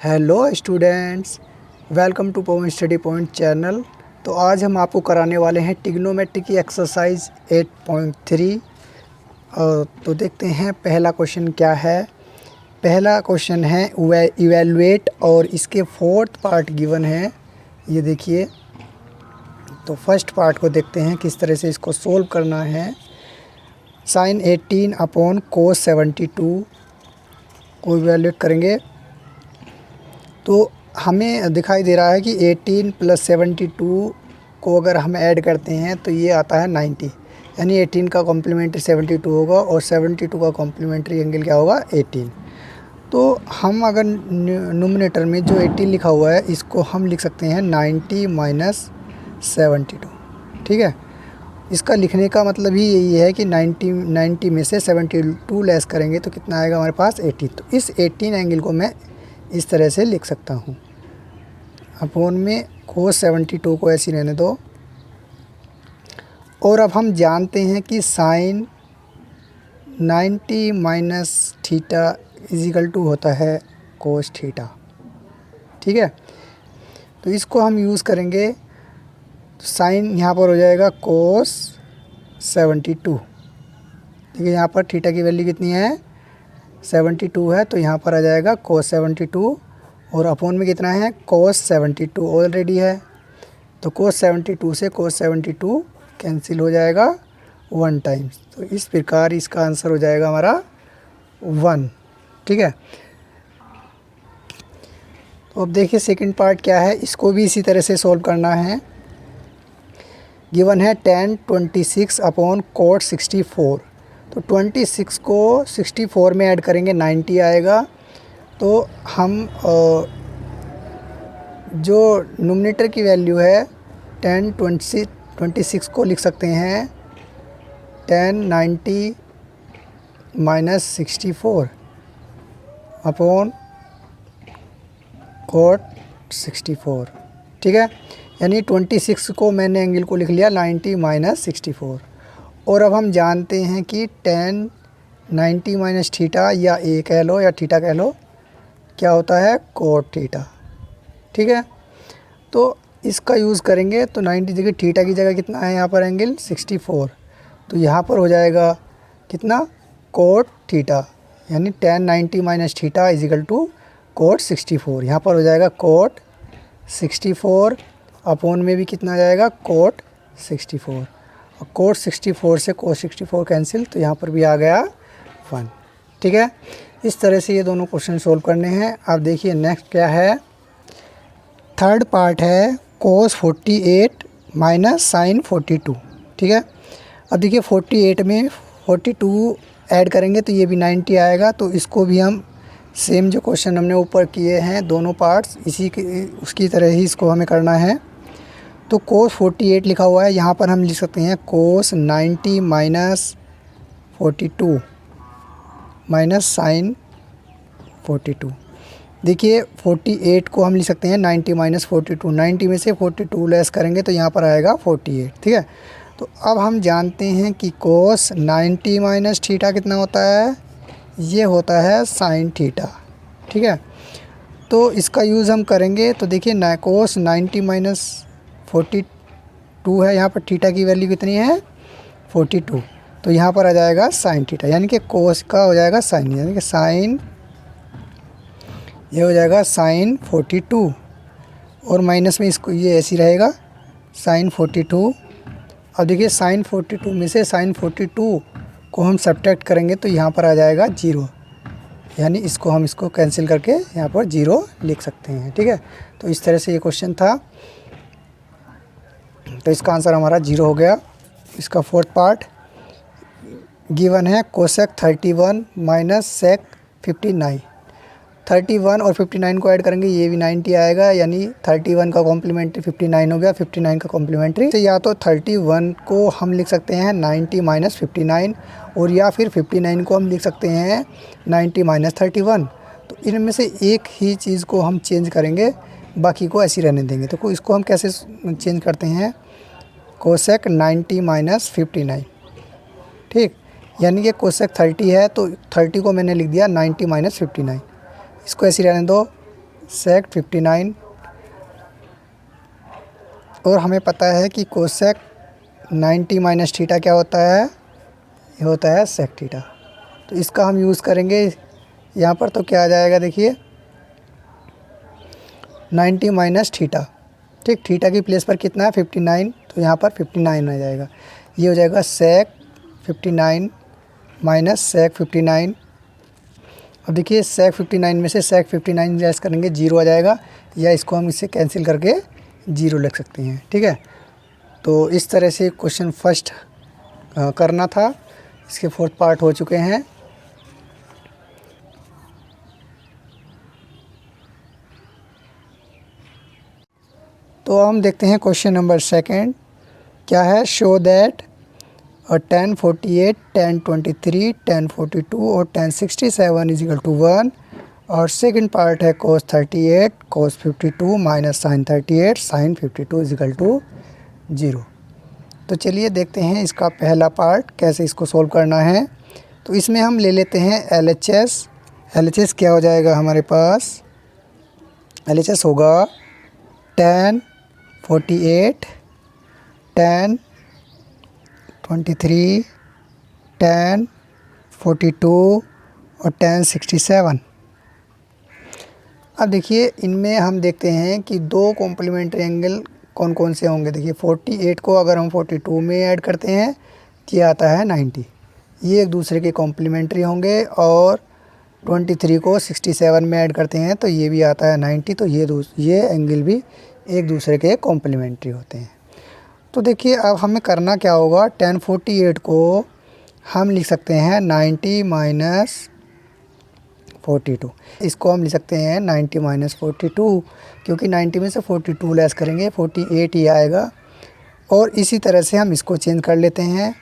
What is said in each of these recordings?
Hello students, welcome to Pawan study point channel. तो आज हम आपको कराने वाले हैं ट्रिग्नोमेट्री की एक्सरसाइज 8.3। तो देखते हैं पहला क्वेश्चन क्या है। पहला क्वेश्चन है इवैल्यूएट और इसके फोर्थ पार्ट गिवन है, ये देखिए। तो फर्स्ट पार्ट को देखते हैं किस तरह से इसको सोल्व करना है। साइन 18 अपॉन कोस 72 को इवैल्यूएट करेंगे तो हमें दिखाई दे रहा है कि 18 प्लस 72 को अगर हम ऐड करते हैं तो ये आता है 90, यानी 18 का कॉम्प्लीमेंट्री 72 होगा और 72 का कॉम्प्लीमेंट्री एंगल क्या होगा 18। तो हम अगर नोमिनेटर में जो 18 लिखा हुआ है इसको हम लिख सकते हैं 90 माइनस 72। ठीक है, इसका लिखने का मतलब ही यही है कि 90 में से 72 लेस करेंगे तो कितना आएगा हमारे पास 18। तो इस 18 एंगल को मैं इस तरह से लिख सकता हूँ, अपोन में कोस 72 को ऐसे रहने दो। और अब हम जानते हैं कि sine 90 minus theta equal to होता है कोस थीटा। ठीक है, तो इसको हम यूज़ करेंगे तो साइन यहाँ पर हो जाएगा कोस 72। ठीक है, यहाँ पर थीटा की वैल्यू कितनी है 72 है, तो यहाँ पर आ जाएगा कोस 72 और अपोन में कितना है कोस 72 ऑलरेडी है। तो कोस 72 से कोस 72 कैंसिल हो जाएगा 1 टाइम्स। तो इस प्रकार इसका आंसर हो जाएगा हमारा 1। ठीक है, तो अब देखिए सेकंड पार्ट क्या है, इसको भी इसी तरह से सॉल्व करना है। गिवन है tan 26 अपॉन कोट 64। तो 26 को 64 में ऐड करेंगे 90 आएगा। तो हम जो नोमिनेटर की वैल्यू है tan 26 को लिख सकते हैं tan 90 माइनस 64 अपॉन कोट 64। ठीक है, यानी 26 को मैंने एंगल को लिख लिया 90 माइनस 64। और अब हम जानते हैं कि tan 90 माइनस थीटा या ए कह लो या थीटा कह लो क्या होता है कोट थीटा। ठीक है, तो इसका यूज़ करेंगे तो 90 जगह थीटा की जगह कितना है यहाँ पर एंगल 64। तो यहाँ पर हो जाएगा कितना कोट थीटा, यानी tan 90 minus theta equal to cot 64। यहाँ पर हो जाएगा कोट 64 अपोन में भी कितना आ जाएगा कोट 64 और कोट 64 से कोट 64 कैंसिल, तो यहाँ पर भी आ गया 1। ठीक है, इस तरह से ये दोनों क्वेश्चन सोल्व करने हैं। अब देखिए नेक्स्ट क्या है, थर्ड पार्ट है कोस 48 माइनस साइन 42। ठीक है, अब देखिए 48 में 42 ऐड करेंगे तो ये भी 90 आएगा। तो इसको भी हम सेम जो क्वेश्चन हमने ऊपर किए हैं दोनों पार्ट्स उसकी तरह ही इसको हमें करना है। तो कोस 48 लिखा हुआ है, यहाँ पर हम लिख सकते हैं कोस 90 माइनस 42 माइनस साइन 42। देखिए 48 को हम लिख सकते हैं 90 माइनस 42। 90 में से 42 लेस करेंगे तो यहाँ पर आएगा 48। ठीक है, तो अब हम जानते हैं कि कोस 90 माइनस थीटा कितना होता है, ये होता है साइन थीटा। ठीक है, तो इसका यूज़ हम करेंगे तो देखिए कोस 90 माइनस 42 है, यहाँ पर थीटा की वैल्यू कितनी है 42। तो यहाँ पर आ जाएगा साइन थीटा, यानी कि कोस का हो जाएगा साइन, यानी कि साइन, ये हो जाएगा साइन 42 और माइनस में इसको ये ऐसे ही रहेगा साइन 42। अब देखिए साइन 42 में से साइन 42 को हम सब्ट्रैक्ट करेंगे तो यहाँ पर आ जाएगा 0, यानी इसको कैंसिल करके यहाँ पर 0 लिख सकते हैं। ठीक है, तो इस तरह से ये क्वेश्चन था, तो इसका आंसर हमारा 0 हो गया। इसका फोर्थ पार्ट गिवन है कोसेक 31 माइनस सेक 59। 31 और 59 को ऐड करेंगे ये भी 90 आएगा, यानी 31 का कॉम्प्लीमेंट्री 59 हो गया, 59 का कॉम्प्लीमेंट्री। तो या तो 31 को हम लिख सकते हैं 90 माइनस 59 और या फिर 59 को हम लिख सकते हैं 90 माइनस 31। तो इनमें से एक ही चीज़ को हम चेंज करेंगे, बाकी को ऐसे ही रहने देंगे। तो इसको हम कैसे चेंज करते हैं, कोसेक 90 माइनस 59। ठीक, यानी कि कोसेक 30 है तो 30 को मैंने लिख दिया 90 माइनस 59। इसको ऐसे रहने दो सेक 59 और हमें पता है कि कोसेक 90 माइनस थीटा क्या होता है, ये होता है सेक थीटा। तो इसका हम यूज़ करेंगे यहाँ पर। तो क्या आ जाएगा देखिए 90 माइनस थीटा, ठीक, थीटा की प्लेस पर कितना है 59, तो यहाँ पर 59 आ जाएगा। ये हो जाएगा सेक 59 माइनस सेक 59। अब देखिए सेक 59 में से सेक 59 लेस करेंगे 0 आ जाएगा, या इसको हम इससे कैंसिल करके 0 लिख सकते हैं, ठीक है। तो इस तरह से क्वेश्चन फर्स्ट करना था। इसके फोर्थ पार्ट हो चुके हैं। तो हम देखते हैं क्वेश्चन नंबर सेकंड क्या है। Show that tan 48, tan 23, tan 42 और tan 67 इज इक्वल टू 1। और सेकंड पार्ट है cos 38, cos 52 minus sin 38, sin 52 is equal to 0। तो चलिए देखते हैं इसका पहला पार्ट कैसे इसको सोल्व करना है। तो इसमें हम ले लेते हैं LHS। LHS क्या हो जाएगा हमारे पास, LHS होगा tan 48, tan 23, tan 42 और tan 67। अब देखिए इनमें हम देखते हैं कि दो कॉम्प्लीमेंट्री एंगल कौन कौन से होंगे। देखिए 48 को अगर हम 42 में ऐड करते हैं तो ये आता है 90, ये एक दूसरे के कॉम्प्लीमेंट्री होंगे। और 23 को 67 में ऐड करते हैं तो ये भी आता है 90, तो ये एंगल भी एक दूसरे के कॉम्प्लीमेंट्री होते हैं। तो देखिए अब हमें करना क्या होगा, tan 48 को हम लिख सकते हैं 90 माइनस 42, इसको हम लिख सकते हैं 90 माइनस 42, क्योंकि 90 में से 42 लेस करेंगे 48 ही आएगा। और इसी तरह से हम इसको चेंज कर लेते हैं।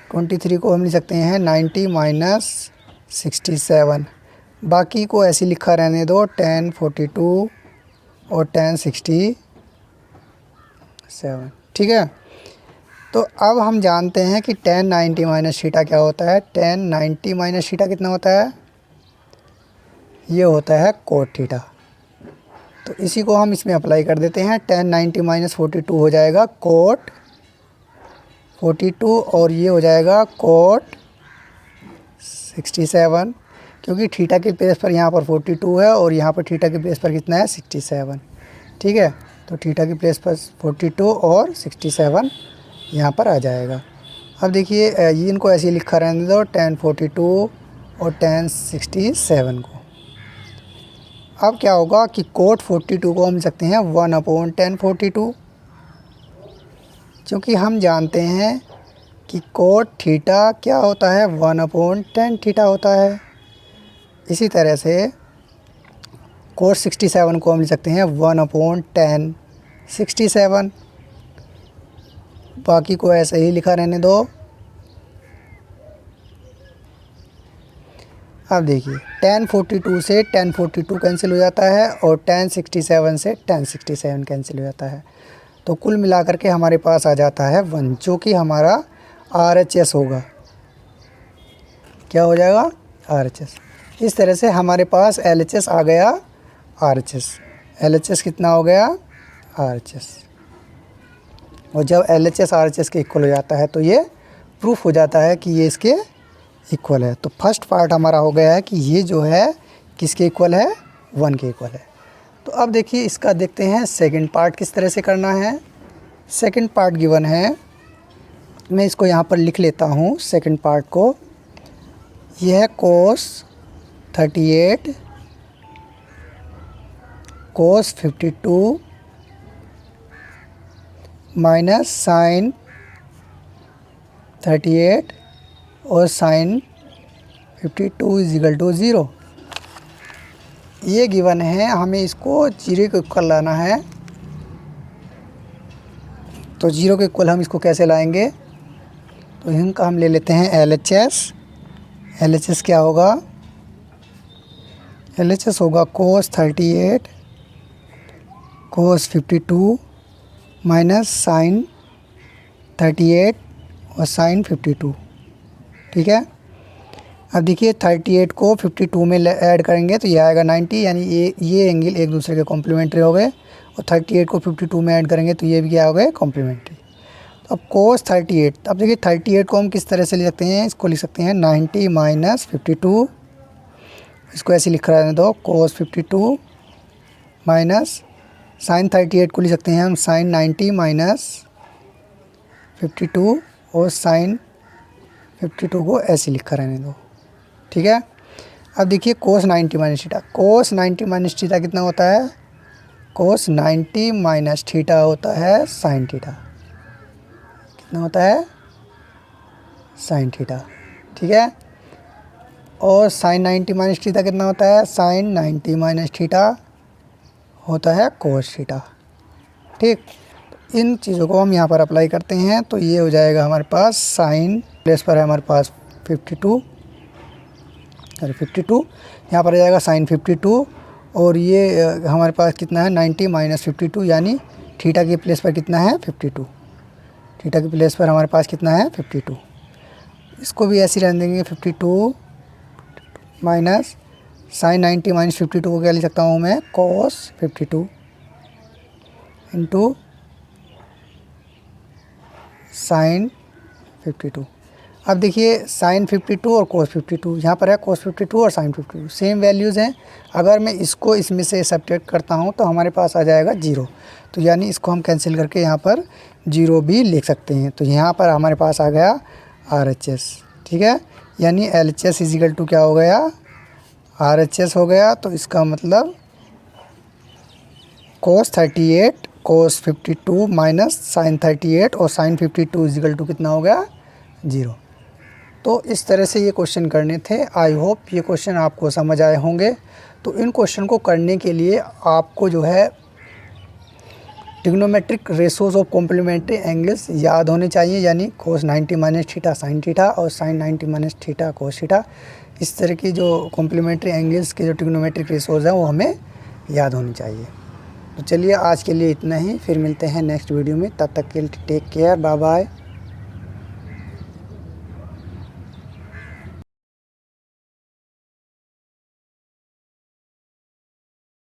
23 को हम लिख सकते हैं 90 माइनस 67, बाकी को ऐसे लिखा रहने दो tan 42 और tan 67, ठीक है। तो अब हम जानते हैं कि tan 90 माइनस थीटा क्या होता है। tan 90 माइनस थीटा कितना होता है, ये होता है कोट थीटा। तो इसी को हम इसमें अप्लाई कर देते हैं। tan 90 माइनस 42 हो जाएगा कोट 42 और ये हो जाएगा कोट 67, क्योंकि थीटा के बेस पर यहाँ पर 42 है और यहाँ पर थीटा के बेस पर कितना है 67, ठीक है। तो थीटा की प्लेस पर 42 और 67 यहाँ पर आ जाएगा। अब देखिए ये इनको ऐसे लिखा रहने दो tan 42 और tan 67 को। अब क्या होगा कि कोट 42 को हम लिख सकते हैं 1/tan 42, क्योंकि हम जानते हैं कि कोट थीटा क्या होता है 1/tan थीटा होता है। इसी तरह से कोट 67 को हम लिख सकते हैं 1/tan 67, बाकी को ऐसे ही लिखा रहने दो। अब देखिए tan 42 से tan 42 कैंसिल हो जाता है और tan 67 से tan 67 कैंसिल हो जाता है। तो कुल मिलाकर के हमारे पास आ जाता है 1, जो कि हमारा RHS होगा। क्या हो जाएगा RHS। इस तरह से हमारे पास LHS आ गया, RHS। LHS कितना हो गया RHS। और जब LHS RHS के इक्वल हो जाता है तो ये प्रूफ हो जाता है कि ये इसके इक्वल है। तो फर्स्ट पार्ट हमारा हो गया है कि ये जो है किसके इक्वल है, 1 के इक्वल है। तो अब देखिए इसका देखते हैं सेकंड पार्ट किस तरह से करना है। सेकंड पार्ट गिवन है, मैं इसको यहाँ पर लिख लेता हूँ सेकंड पार्ट को। यह है cos 38, cos 52 माइनस sin 38 और sin 52 इज इक्वल टू 0। ये गिवन है, हमें इसको 0 के इक्वल लाना है। तो 0 के इक्वल हम इसको कैसे लाएंगे, तो इनका हम ले लेते हैं LHS। LHS क्या होगा, LHS होगा cos 38 cos 52 माइनस sin 38 और sin 52, ठीक है। अब देखिए 38 को 52 में ऐड करेंगे तो ये आएगा 90, यानी ये एंगल एक दूसरे के कॉम्प्लीमेंट्री हो गए। और 38 को 52 में ऐड करेंगे तो ये भी क्या हो गए, कॉम्प्लीमेंट्री। तो अब cos 38, अब देखिए 38 को हम किस तरह से लिख सकते हैं, इसको लिख सकते हैं 90 माइनस 52, इसको ऐसे लिख रहा है तो cos 52 माइनस साइन 38 को लिख सकते हैं हम साइन 90 माइनस 52, और साइन 52 को ऐसे लिखा रहने दो, ठीक है। अब देखिए cos 90 minus theta, cos 90 minus theta कितना होता है, cos 90 माइनस थीटा होता है साइन थीटा, कितना होता है, साइन थीटा, ठीक है। और साइन 90 माइनस थीटा कितना होता है, साइन 90 माइनस थीटा होता है cos थीटा, ठीक। इन चीज़ों को हम यहाँ पर अप्लाई करते हैं तो ये हो जाएगा हमारे पास साइन प्लेस पर है हमारे पास 52, अरे 52 यहाँ पर आ जाएगा साइन 52, और ये हमारे पास कितना है 90 माइनस 52, यानी थीटा के प्लेस पर कितना है 52, थीटा के प्लेस पर हमारे पास कितना है 52। इसको भी ऐसे रहने देंगे 52 माइनस साइन 90 माइनस 52 को क्या लिख सकता हूँ मैं, cos 52 इंटू साइन 52। अब देखिए साइन 52 और cos 52, यहाँ पर है cos 52 और साइन 52 सेम वैल्यूज़ हैं। अगर मैं इसको इसमें से सब्ट्रैक्ट करता हूँ तो हमारे पास आ जाएगा 0, तो यानी इसको हम कैंसिल करके यहाँ पर 0 भी लिख सकते हैं। तो यहाँ पर हमारे पास आ गया RHS, ठीक है, यानी LHS इजिकल टू क्या हो गया, RHS हो गया। तो इसका मतलब cos 38 cos 52 माइनस साइन 38 और साइन 52 इजिकल टू कितना हो गया, 0। तो इस तरह से ये क्वेश्चन करने थे। आई होप ये क्वेश्चन आपको समझ आए होंगे। तो इन क्वेश्चन को करने के लिए आपको जो है trigonometric ratios of complementary angles याद होने चाहिए, यानी cos 90 minus theta sine theta और sine 90 minus theta cos theta. इस तरह की जो कॉम्प्लीमेंट्री एंगल्स के जो ट्रिग्नोमेट्रिक रेशोज़ हैं वो हमें याद होनी चाहिए। तो चलिए आज के लिए इतना ही, फिर मिलते हैं नेक्स्ट वीडियो में। तब तक के लिए टेक केयर, बाय बाय।